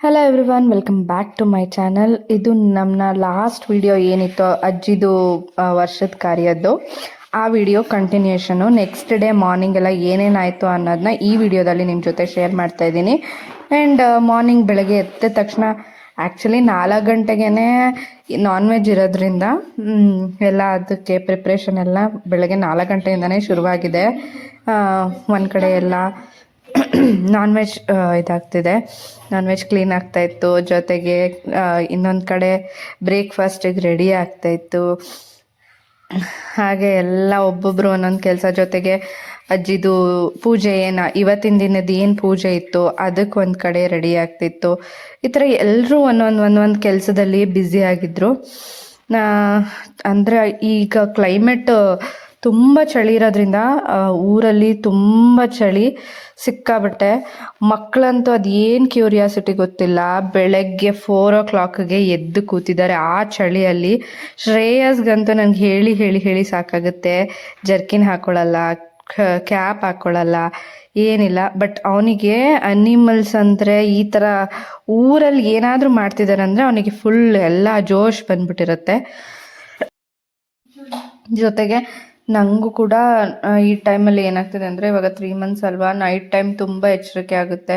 Hello everyone, welcome back to my channel. ಇದು ನಮ್ಮ last video ಏನಿತ್ತು ಅಜ್ಜಿದು ವರ್ಷದ ಕಾರ್ಯದ್ದು, ಆ video continuation. Next day morning ಎಲ್ಲ ಏನೇನಾಯಿತು ಅನ್ನೋದನ್ನ ಈ ವಿಡಿಯೋದಲ್ಲಿ ನಿಮ್ಮ ಜೊತೆ ಶೇರ್ ಮಾಡ್ತಾ ಇದ್ದೀನಿ. ಆ್ಯಂಡ್ ಮಾರ್ನಿಂಗ್ ಬೆಳಗ್ಗೆ ಎದ್ದ ತಕ್ಷಣ ಆ್ಯಕ್ಚುಲಿ 4 ಗಂಟೆಗೇ ನಾನ್ ವೆಜ್ ಇರೋದ್ರಿಂದ ಎಲ್ಲ ಅದಕ್ಕೆ ಪ್ರಿಪ್ರೇಷನ್ ಎಲ್ಲ ಬೆಳಗ್ಗೆ 4 ಗಂಟೆಯಿಂದನೇ ಶುರುವಾಗಿದೆ. ಒಂದು ಕಡೆ ಎಲ್ಲ ನಾನ್ ವೆಜ್ ಇದಾಗ್ತಿದೆ, ನಾನ್ ವೆಜ್ ಕ್ಲೀನ್ ಆಗ್ತಾಯಿತ್ತು. ಜೊತೆಗೆ ಇನ್ನೊಂದು ಕಡೆ ಬ್ರೇಕ್ಫಾಸ್ಟಿಗೆ ರೆಡಿ ಆಗ್ತಾಯಿತ್ತು. ಹಾಗೆ ಎಲ್ಲ ಒಬ್ಬೊಬ್ಬರು ಒಂದೊಂದು ಕೆಲಸ. ಜೊತೆಗೆ ಅಜ್ಜಿದು ಪೂಜೆ ಇವತ್ತಿನ ದಿನದ ಏನು ಪೂಜೆ ಇತ್ತು ಅದಕ್ಕೆ ಒಂದು ಕಡೆ ರೆಡಿ ಆಗ್ತಿತ್ತು. ಈ ಥರ ಎಲ್ಲರೂ ಒಂದೊಂದು ಕೆಲಸದಲ್ಲಿ ಬ್ಯುಸಿ ಆಗಿದ್ದರು. ಅಂದರೆ ಈಗ ಕ್ಲೈಮೇಟ್ ತುಂಬ ಚಳಿ ಇರೋದ್ರಿಂದ ಊರಲ್ಲಿ ತುಂಬ ಚಳಿ ಸಿಕ್ಕಾಬಟ್ಟೆ. ಮಕ್ಕಳಂತೂ ಅದೇನು ಕ್ಯೂರಿಯಾಸಿಟಿ ಗೊತ್ತಿಲ್ಲ, ಬೆಳಗ್ಗೆ 4 o'clockಗೆ ಎದ್ದು ಕೂತಿದ್ದಾರೆ ಆ ಚಳಿಯಲ್ಲಿ. ಶ್ರೇಯಸ್ಗಂತೂ ನನಗೆ ಹೇಳಿ ಹೇಳಿ ಹೇಳಿ ಸಾಕಾಗುತ್ತೆ. ಜರ್ಕಿನ್ ಹಾಕ್ಕೊಳ್ಳಲ್ಲ, ಕ್ಯಾಪ್ ಹಾಕ್ಕೊಳ್ಳಲ್ಲ, ಏನಿಲ್ಲ. ಬಟ್ ಅವನಿಗೆ ಅನಿಮಲ್ಸ್ ಅಂದರೆ ಈ ಥರ ಊರಲ್ಲಿ ಏನಾದರೂ ಮಾಡ್ತಿದ್ದಾರೆ ಅಂದರೆ ಅವನಿಗೆ ಫುಲ್ ಎಲ್ಲ ಜೋಶ್ ಬಂದ್ಬಿಟ್ಟಿರುತ್ತೆ. ಜೊತೆಗೆ ನನಗೂ ಕೂಡ ಈ ಟೈಮಲ್ಲಿ ಏನಾಗ್ತಿದೆ ಅಂದರೆ, ಇವಾಗ 3 months ಅಲ್ವಾ, ನೈಟ್ ಟೈಮ್ ತುಂಬ ಎಚ್ಚರಿಕೆ ಆಗುತ್ತೆ.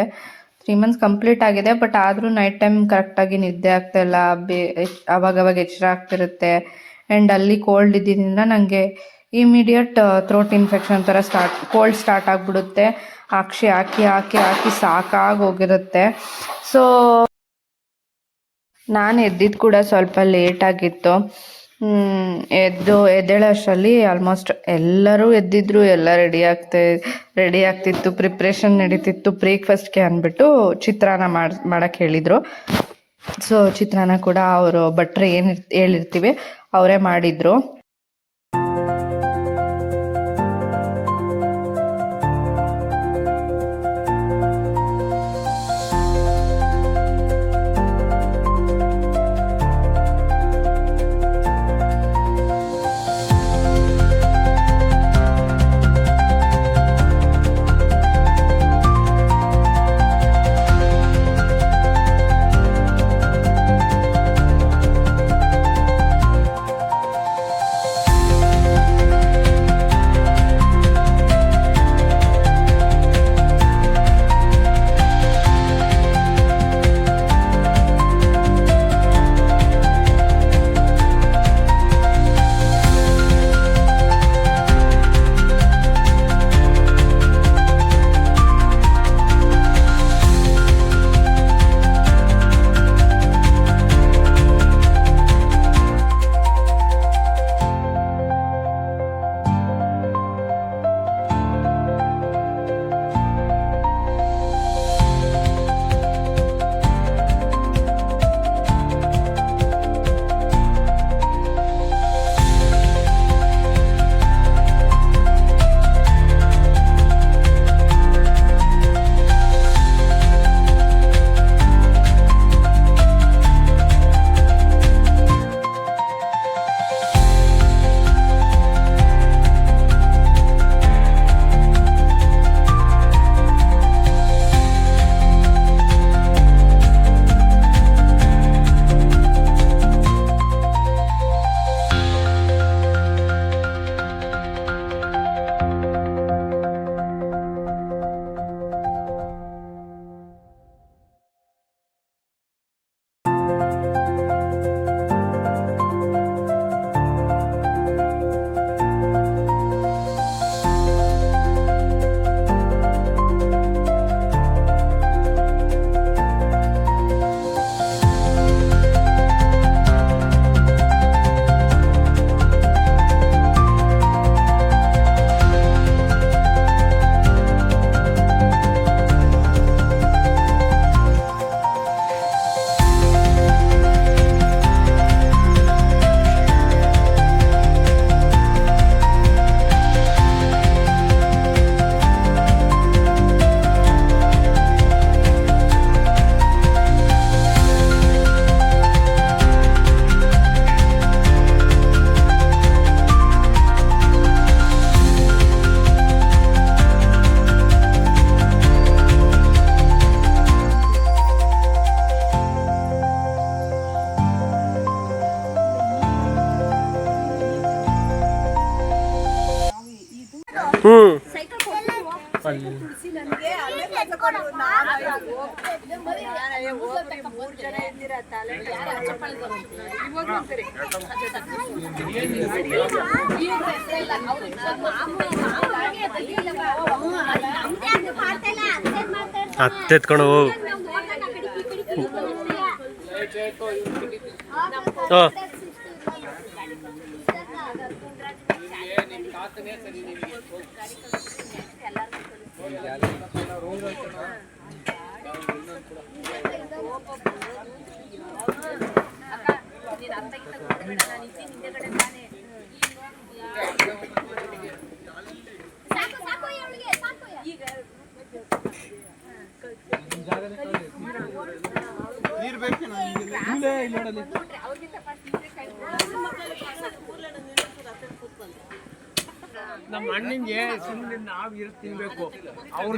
3 months ಕಂಪ್ಲೀಟ್ ಆಗಿದೆ, ಬಟ್ ಆದರೂ ನೈಟ್ ಟೈಮ್ ಕರೆಕ್ಟಾಗಿ ನಿದ್ದೆ ಆಗ್ತಾಯಿಲ್ಲ, ಅವಾಗವಾಗ ಎಚ್ಚರ ಆಗ್ತಿರುತ್ತೆ. ಆ್ಯಂಡ್ ಅಲ್ಲಿ ಕೋಲ್ಡ್ ಇದ್ದಿದ್ದರಿಂದ ನನಗೆ ಇಮಿಡಿಯೇಟ್ ಥ್ರೋಟ್ ಇನ್ಫೆಕ್ಷನ್ ಥರ ಕೋಲ್ಡ್ ಸ್ಟಾರ್ಟ್ ಆಗಿಬಿಡುತ್ತೆ. ಹಾಕಿ ಹಾಕಿ ಹಾಕಿ ಹಾಕಿ ಸಾಕಾಗಿ ಹೋಗಿರುತ್ತೆ. ಸೊ ನಾನು ಎದ್ದಿದ್ದು ಕೂಡ ಸ್ವಲ್ಪ ಲೇಟಾಗಿತ್ತು. ಎದ್ದೇಳೋಷ್ಟರಲ್ಲಿ ಆಲ್ಮೋಸ್ಟ್ ಎಲ್ಲರೂ ಎದ್ದಿದ್ರು, ಎಲ್ಲ ರೆಡಿ ಆಗ್ತಿತ್ತು, ಪ್ರಿಪ್ರೇಷನ್ ನಡೀತಿತ್ತು. ಬ್ರೇಕ್ಫಾಸ್ಟ್ಗೆ ಅಂದ್ಬಿಟ್ಟು ಚಿತ್ರಾನ್ನ ಮಾಡೋಕ್ಕೆ ಹೇಳಿದರು. ಸೊ ಚಿತ್ರಾನ್ನ ಕೂಡ ಅವರು ಭಟ್ರು ಏನು ಹೇಳಿರ್ತೀವಿ ಅವರೇ ಮಾಡಿದರು. ಹತ್ತೆತ್ಕೊಂಡು ಹೋಗು. ನಮ್ಮ ಅಣ್ಣಂಗೆ ಸುಮ್ಮನೆ ನಾವು ಇರು ತಿನ್ಬೇಕು, ಅವ್ರು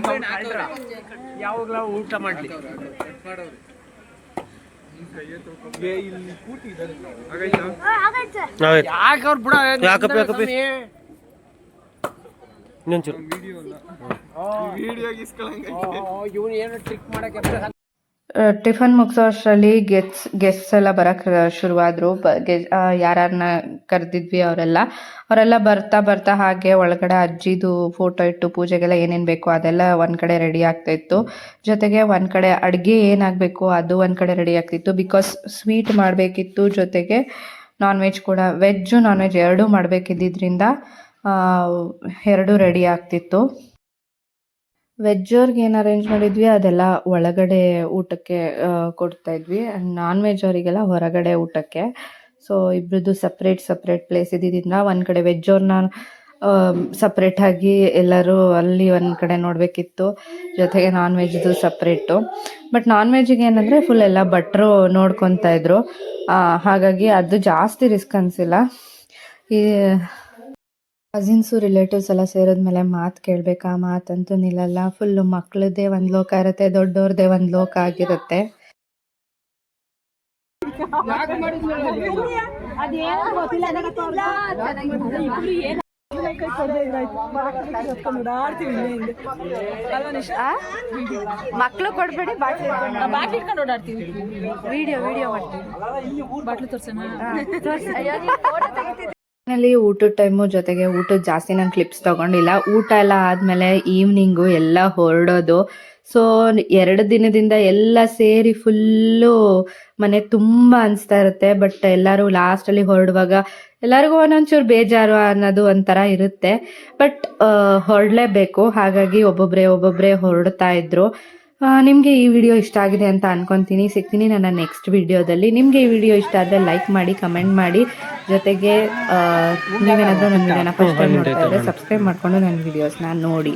ಯಾವಾಗಲ ಊಟ ಮಾಡ್ಲಿ. ಯಾಕವ್ರು ಬಿಡ ಇವನು ಏನೋ ಟ್ರಿಕ್ ಮಾಡಕ್ಕೆ. ಟಿಫನ್ ಮುಗಿಸೋ ಅಷ್ಟರಲ್ಲಿ ಗೆಸ್ಟ್ಸ್ ಎಲ್ಲ ಬರೋಕ್ಕೆ ಶುರುವಾದರು. ಯಾರನ್ನ ಕರೆದಿದ್ವಿ ಅವರೆಲ್ಲ ಬರ್ತಾ ಹಾಗೆ ಒಳಗಡೆ ಅಜ್ಜಿದು ಫೋಟೋ ಇಟ್ಟು ಪೂಜೆಗೆಲ್ಲ ಏನೇನು ಬೇಕು ಅದೆಲ್ಲ ಒಂದು ಕಡೆ ರೆಡಿ ಆಗ್ತಾಯಿತ್ತು. ಜೊತೆಗೆ ಒಂದು ಕಡೆ ಅಡುಗೆ ಏನಾಗಬೇಕು ಅದು ಒಂದು ಕಡೆ ರೆಡಿ ಆಗ್ತಿತ್ತು. ಬಿಕಾಸ್ ಸ್ವೀಟ್ ಮಾಡಬೇಕಿತ್ತು, ಜೊತೆಗೆ ನಾನ್ ವೆಜ್ ಕೂಡ, ವೆಜ್ಜು ನಾನ್ ವೆಜ್ ಎರಡೂ ಮಾಡಬೇಕಿದ್ದರಿಂದ ಎರಡೂ ರೆಡಿ ಆಗ್ತಿತ್ತು. ವೆಜ್ ಅವ್ರಿಗೆ ಏನು ಅರೇಂಜ್ ಮಾಡಿದ್ವಿ ಅದೆಲ್ಲ ಒಳಗಡೆ ಊಟಕ್ಕೆ ಕೊಡ್ತಾಯಿದ್ವಿ. ನಾನ್ ವೆಜ್ ಅವರಿಗೆಲ್ಲ ಹೊರಗಡೆ ಊಟಕ್ಕೆ. ಸೊ ಇಬ್ಬರದ್ದು ಸಪ್ರೇಟ್ ಪ್ಲೇಸ್ ಇದ್ದಿದ್ದರಿಂದ ಒಂದು ಕಡೆ ವೆಜ್ ಅವ್ರನ್ನ ಸಪ್ರೇಟಾಗಿ ಎಲ್ಲರೂ ಅಲ್ಲಿ ಒಂದು ಕಡೆ ನೋಡಬೇಕಿತ್ತು, ಜೊತೆಗೆ ನಾನ್ ವೆಜ್ದು ಸಪ್ರೇಟು. ಬಟ್ ನಾನ್ ವೆಜ್ಜಿಗೆ ಏನಂದರೆ ಫುಲ್ ಎಲ್ಲ ಭಟ್ರು ನೋಡ್ಕೊತಾ ಇದ್ರು, ಹಾಗಾಗಿ ಅದು ಜಾಸ್ತಿ ರಿಸ್ಕ್ ಅನಿಸಿಲ್ಲ. ಈ ಕಸಿನ್ಸು ರಿಲೇಟಿವ್ಸ್ ಎಲ್ಲ ಸೇರಿದ್ಮೇಲೆ ಮಾತು ಕೇಳಬೇಕಾ, ಮಾತಂತೂ ನಿಲ್ಲಲ್ಲ. ಫುಲ್ಲು ಮಕ್ಕಳದ್ದೇ ಒಂದು ಲೋಕ ಇರುತ್ತೆ, ದೊಡ್ಡವ್ರದ್ದೇ ಒಂದು ಲೋಕ ಆಗಿರುತ್ತೆ. ಮಕ್ಕಳು ಕೊಡ್ಬೇಡಿ, ಬಾಟ್ಲಿ ಇಟ್ಕೊಂಡು ಓಡಾಡ್ತೀವಿ, ವಿಡಿಯೋ ಮಾಡ್ತೀವಿ, ಬಾಟ್ಲು ತೋರ್ಸೋಣ. ಊಟದ ಟೈಮು, ಜೊತೆಗೆ ಊಟದ ಜಾಸ್ತಿ ನಾನು ಕ್ಲಿಪ್ಸ್ ತೊಗೊಂಡಿಲ್ಲ. ಊಟ ಎಲ್ಲ ಆದಮೇಲೆ ಈವ್ನಿಂಗು ಎಲ್ಲ ಹೊರಡೋದು. ಸೊ 2 ದಿನದಿಂದ ಎಲ್ಲ ಸೇರಿ ಫುಲ್ಲು ಮನೆ ತುಂಬ ಅನಿಸ್ತಾ ಇರುತ್ತೆ. ಬಟ್ ಎಲ್ಲರೂ ಲಾಸ್ಟಲ್ಲಿ ಹೊರಡುವಾಗ ಎಲ್ಲರಿಗೂ ಒಂದೊಂಚೂರು ಬೇಜಾರು ಅನ್ನೋದು ಒಂಥರ ಇರುತ್ತೆ. ಬಟ್ ಹೊರಡಲೇಬೇಕು, ಹಾಗಾಗಿ ಒಬ್ಬೊಬ್ಬರೇ ಹೊರಡ್ತಾ ಇದ್ರು. ನಿಮಗೆ ಈ ವಿಡಿಯೋ ಇಷ್ಟ ಆಗಿದೆ ಅಂತ ಅನ್ಕೊತೀನಿ. ಸಿಗ್ತೀನಿ ನನ್ನ ನೆಕ್ಸ್ಟ್ ವಿಡಿಯೋದಲ್ಲಿ. ನಿಮಗೆ ಈ ವಿಡಿಯೋ ಇಷ್ಟ ಆದರೆ ಲೈಕ್ ಮಾಡಿ, ಕಮೆಂಟ್ ಮಾಡಿ, ಜೊತೆಗೆ ನೀವೇನಾದರೂ ನನ್ನ ವಿಡಿಯೋನ ಫಸ್ಟ್ ಟೈಮ್ ನೋಡ್ತಾ ಇದ್ದರೆ ಸಬ್ಸ್ಕ್ರೈಬ್ ಮಾಡಿಕೊಂಡು ನನ್ನ ವಿಡಿಯೋಸ್ನ ನೋಡಿ.